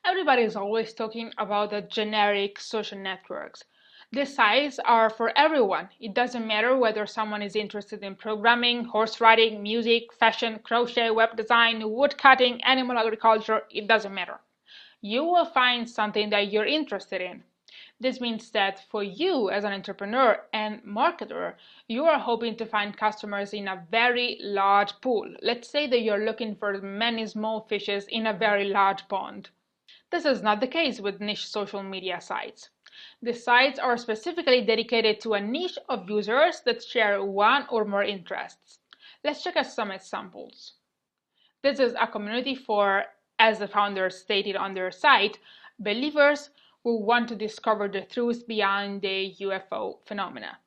Everybody is always talking about the generic social networks. These sites are for everyone. It doesn't matter whether someone is interested in programming, horse riding, music, fashion, crochet, web design, wood cutting, animal agriculture, it doesn't matter. You will find something that you're interested in. This means that for you as an entrepreneur and marketer, you are hoping to find customers in a very large pool. Let's say that you're looking for many small fishes in a very large pond. This is not the case with niche social media sites. The sites are specifically dedicated to a niche of users that share one or more interests. Let's check out some examples. This is a community for, as the founders stated on their site, believers who want to discover the truth behind the UFO phenomena.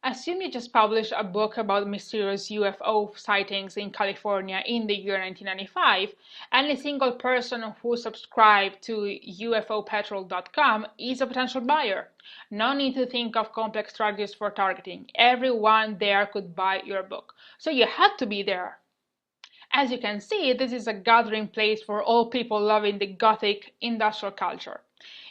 Assume you just published a book about mysterious UFO sightings in California in the year 1995, and a single person who subscribed to UFOpetrol.com is a potential buyer. No need to think of complex strategies for targeting. Everyone there could buy your book, so you had to be there. As you can see, this is a gathering place for all people loving the gothic industrial culture.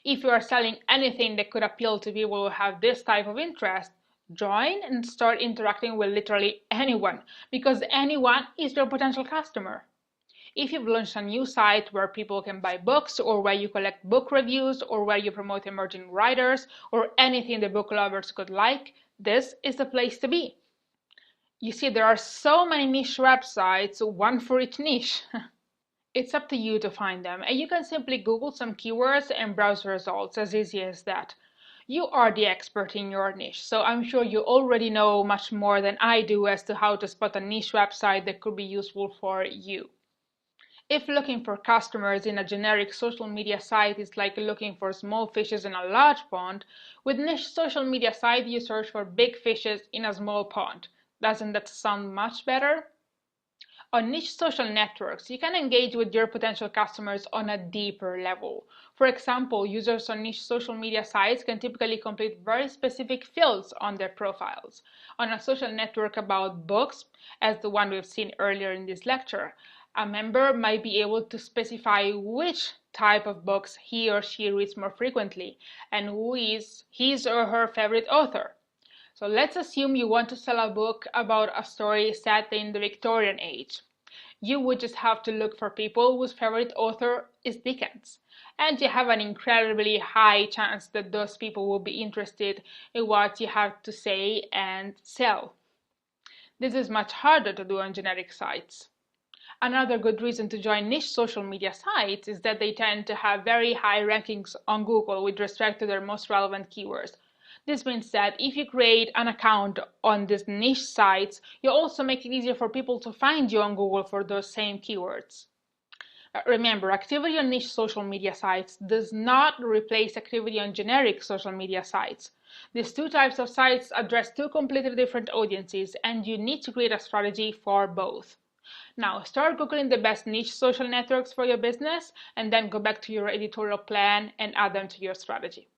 If you are selling anything that could appeal to people who have this type of interest, join and start interacting with literally anyone, because anyone is your potential customer. If you've launched a new site where people can buy books, or where you collect book reviews, or where you promote emerging writers, or anything the book lovers could like, this is the place to be. You see, there are so many niche websites, one for each niche. It's up to you to find them, and you can simply Google some keywords and browse the results, as easy as that. You are the expert in your niche, so I'm sure you already know much more than I do as to how to spot a niche website that could be useful for you. If looking for customers in a generic social media site is like looking for small fishes in a large pond, with niche social media site you search for big fishes in a small pond. Doesn't that sound much better? On niche social networks, you can engage with your potential customers on a deeper level. For example, users on niche social media sites can typically complete very specific fields on their profiles. On a social network about books, as the one we've seen earlier in this lecture, a member might be able to specify which type of books he or she reads more frequently and who is his or her favorite author. So let's assume you want to sell a book about a story set in the Victorian age. You would just have to look for people whose favorite author is Dickens. And you have an incredibly high chance that those people will be interested in what you have to say and sell. This is much harder to do on generic sites. Another good reason to join niche social media sites is that they tend to have very high rankings on Google with respect to their most relevant keywords. This means that if you create an account on these niche sites, you also make it easier for people to find you on Google for those same keywords. Remember, activity on niche social media sites does not replace activity on generic social media sites. These two types of sites address two completely different audiences, and you need to create a strategy for both. Now, start Googling the best niche social networks for your business, and then go back to your editorial plan and add them to your strategy.